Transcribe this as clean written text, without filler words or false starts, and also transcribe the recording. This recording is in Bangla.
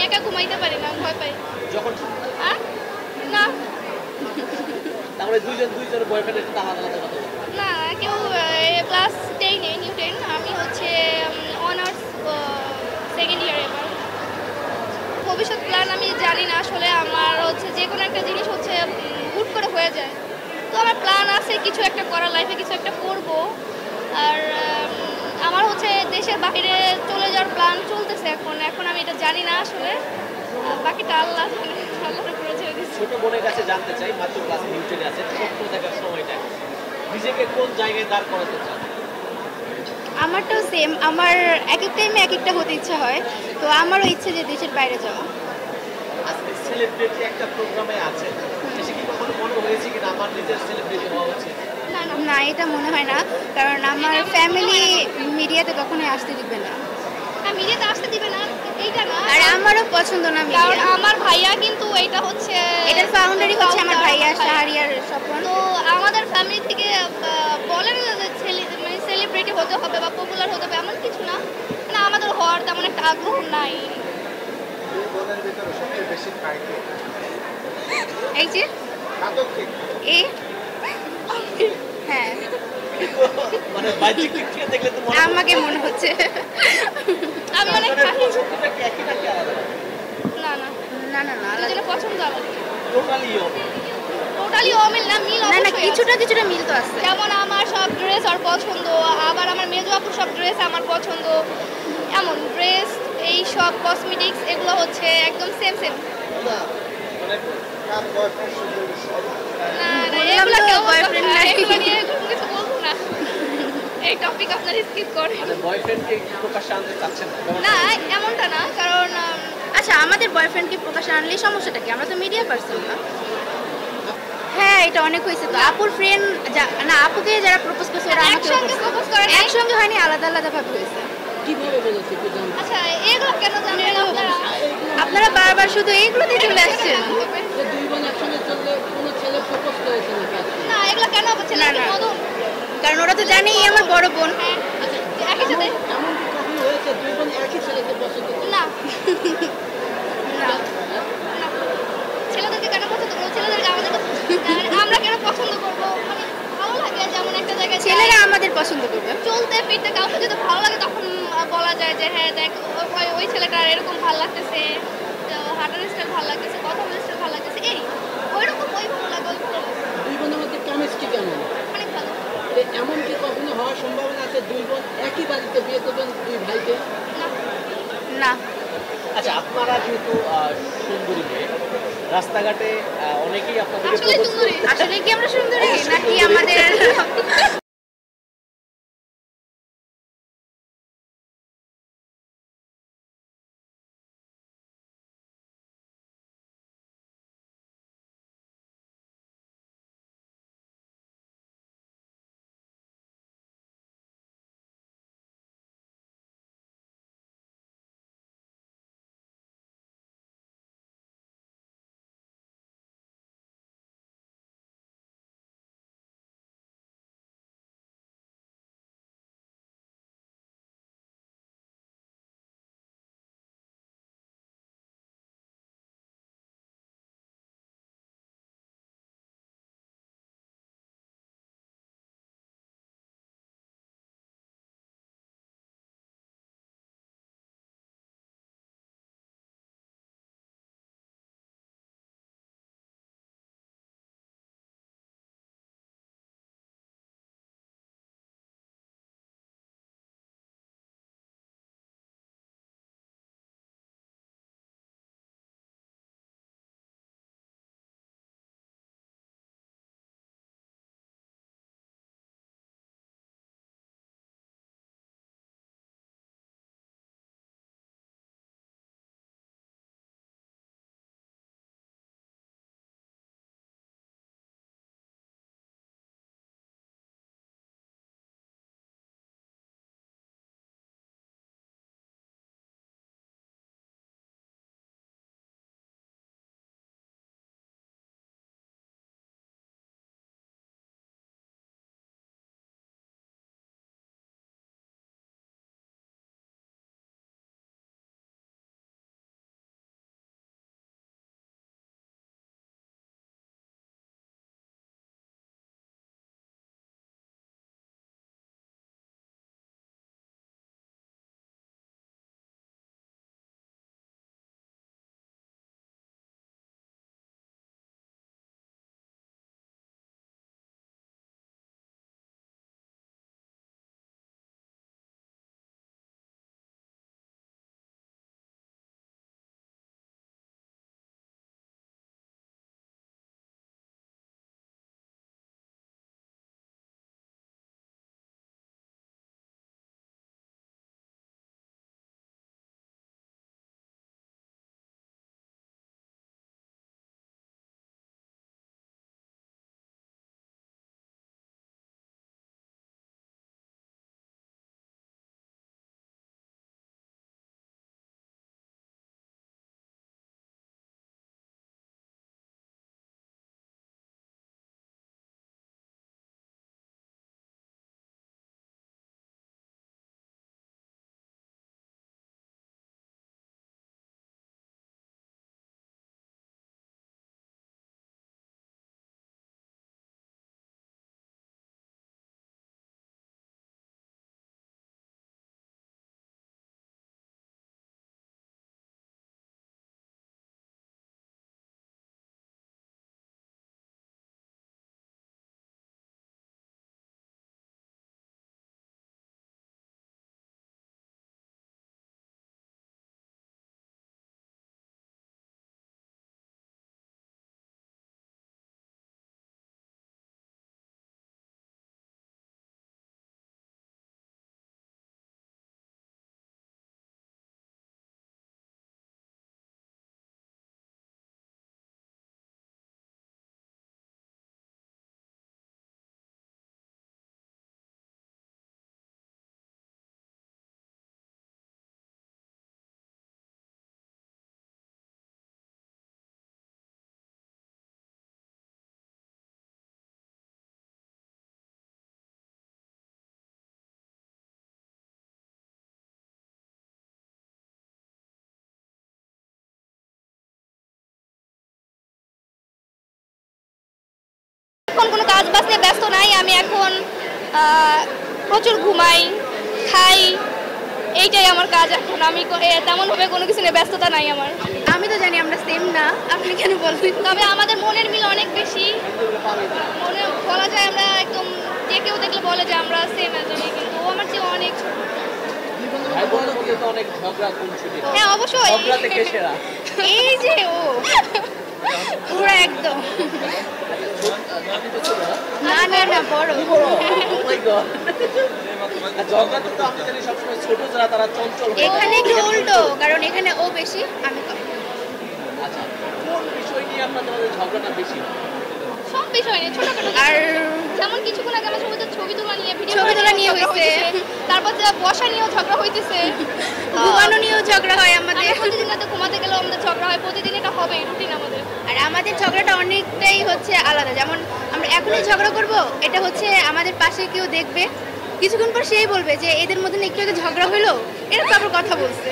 একা ঘুমাইতে পারি না, ভয় পাই। যখন না তাহলে দুইজন বয়ফ্রেন্ডের সাথে আলাদা আলাদা কথা বলবেন? না কেউ ক্লাস 10 নিউ 10, আমি হচ্ছে অনার্স সেকেন্ড ইয়ার এবার। ভবিষ্যৎ প্ল্যান আমি জানি না আসলে, আমার হচ্ছে যে কোনো একটা জিনিস হচ্ছে হুট করে হয়ে যায়। তো আমার প্ল্যান আছে কিছু একটা করার, লাইফে কিছু একটা করব। আর আমার হচ্ছে দেশের বাইরে চলে যাওয়ার প্ল্যান চলতেছে এখন। এখন আমি এটা জানি না আসলে, বাকিটা আল্লাহ জানে, আল্লাহর উপরে ছেড়ে দিচ্ছি। ছোট বোনের কাছে জানতে চাই, মাত্র ক্লাস নিউটনে আছে, স্বপ্ন দেখার সময়টা নিজেকে কোন জায়গায় দাঁড় করাতে চান? আমারটাও সেম, আমার এক এক টাইমে এক একটা হতে ইচ্ছা হয়, তো আমারও ইচ্ছে যে দেশের বাইরে যাওয়া। আজকে সেলিব্রিটি একটা প্রোগ্রামে আছে, এসে কি কখনো মনে হয়েছে কিনা আমার নিজের সেলিব্রিটি হওয়া উচিত? না, এটা মনে হয় না, কারণ আমার ফ্যামিলি মিডিয়াতে কখনোই আসতে দিবে না। মিডিয়াতে আসতে দিবে না এইটা না, আর আমারও পছন্দ না কারণ মিডিয়া। আমার ভাইয়া কিন্তু এটা হচ্ছে এটার ফাউন্ডারই হচ্ছে আমার ভাইয়া শাহরিয়ার স্বপন। তো আমাদের ফ্যামিলি থেকে বলে না যে মানে সেলিব্রিটি হতে হবে বা পপুলার হতে হবে এমন কিছু না, মানে আমাদের হওয়ার তেমন একটা আগ্রহ নাই। এই যে এই হ্যাঁ, মানে বাহ্যিক দিক থেকে দেখলে তো মনে আমাকে মনে হচ্ছে। আমি অনেক পছন্দটা কি একই নাকি আলাদা? না না দুজনের পছন্দ আলাদা, টোটালি টোটালি অমিল না, মিল না অবশ্যই আছে। কিছুটা মিল তো আছে। যেমন আমার সব ড্রেস ওর পছন্দ, আবার আমার মেজো আপুর সব ড্রেস আমার পছন্দ, এমন ড্রেস এই সব কসমেটিক্স এগুলো হচ্ছে একদম সেম। না মানে এগুলো তো কেউ boyfriend নাই। এগুলো নিয়ে কোনো কিছু বলবো না, এই টপিক আপনারা স্কিপ করেন। মানে বয়ফ্রেন্ডকে প্রকাশ্যে আনতে চাচ্ছেন না? না এমনটা না, কারণ আচ্ছা, আমাদের বয়ফ্রেন্ডকে প্রকাশে আনলেই সমস্যাটা কি? আমরা তো মিডিয়া পার্সন না। হ্যাঁ, এটা অনেক হয়েছে তো। আপুর ফ্রেন্ড না, আপুকে যারা প্রপোজ করছে ওরা আমাকে একসঙ্গে প্রপোজ করে নাই। একসঙ্গে হয়নি, আলাদা ভাবে হয়েছে। কিভাবে বলেছে একটু জানতে আচ্ছা এগুলো কেন জানেন আপনারা? আপনারা বারবার শুধু এইগুলোতে চলে আসছেন। যে দুই বোন একসঙ্গে চললে কোনো ছেলে প্রপোজ করেছে নাকি আজকে? না এগুলো কেন হচ্ছে না, না। মধু কারণ ওরা তো জানেই আমার বড় বোন। হ্যাঁ একই সাথে এমন কি কখনো হয়েছে দুই বোন একই ছেলেকে পছন্দ করে? না না, ছেলেদেরকে কেন পছন্দ করবো, ছেলেদেরকে আমাদের আমরা কেন পছন্দ করবো, মানে ভালো লাগে যেমন একটা জায়গায় ছেলেরা আমাদের পছন্দ করবে। চলতে ফিরতে কাউকে যদি ভালো লাগে তখন বলা যায় যে হ্যাঁ দেখ ওই ছেলেটার এরকম ভালো লাগতেছে, হাঁটার স্টাইল ভালো লাগতেছে, কথা বলার স্টাইল ভালো লাগতেছে, এই ওইরকম ওই ভালো লাগে, ওই ভালো লাগে, দুই বোনের মধ্যে কেমিস্ট্রি কেমন? অনেক ভালো। এমন কি কখনো হওয়ার সম্ভাবনা আছে দুই বোন একই বাড়িতে বিয়ে করবেন দুই ভাইকে? না না, আচ্ছা, আপনারা যেহেতু সুন্দরী মেয়ে, রাস্তাঘাটে অনেকেই আপনাদেরকে আসলে propose সুন্দরী। আসলে কি আমরা সুন্দরী অবশ্যই নাকি সুন্দরী। আমাদের কাজ বাজ নিয়ে ব্যস্ত নাই। আমি এখন প্রচুর ঘুমাই, খাই, এইটাই আমার কাজ এখন। আমি তেমনভাবে কোনো কিছু নিয়ে ব্যস্ততা নাই আমার। আমি তো জানি আমরা সেম না, আপনি কেন বলবেন? তবে আমাদের মনের মিল অনেক বেশি। মনে বলা যায় আমরা একদম, যে কেউ দেখলে বলে যে আমরা সেম একজনই, কিন্তু ও আমার চেয়ে অনেক ছোট। ভাই বোনের মধ্যে তো অনেক ঝগড়া খুনসুটি হয়। হ্যাঁ অবশ্যই। ঝগড়াতে কে সেরা? এই যে ও পুরো একদম আমি তো ছোট না? না বড়। বড়? Oh my God! আর ঝগড়াতে তো আমি জানি সবসময় ছোট যারা তারা চঞ্চল হয়। এখানে একটু উল্টো, কারণ এখানে ও বেশি, আমি কম। আচ্ছা, কোন বিষয় নিয়ে আপনাদের মধ্যে ঝগড়াটা বেশি হয়? সব বিষয় নিয়ে ছোটখাটো। আর যেমন কিছুক্ষণ আগে আমার সঙ্গে ছবি তোলা নিয়ে, ভিডিও ছবি তোলা নিয়ে হয়েছে। তারপর যে বসা নিয়েও ঝগড়া হইতেছে, ঘুমানো নিয়েও ঝগড়া হয় আমাদের। আমরা প্রতিদিন রাতে ঘুমাতে গেলেও আমাদের ঝগড়া হয়। প্রতিদিন এটা হবে, রুটিন আমাদের। আর আমাদের ঝগড়াটা অনেকটাই হচ্ছে আলাদা। যেমন আমরা এখনই ঝগড়া করব, এটা হচ্ছে আমাদের পাশে কেউ দেখবে, কিছুক্ষণ পর সেই বলবে যে এদের মধ্যে না একটু আগে ঝগড়া হলো, এরা তো আবার কথা বলছে।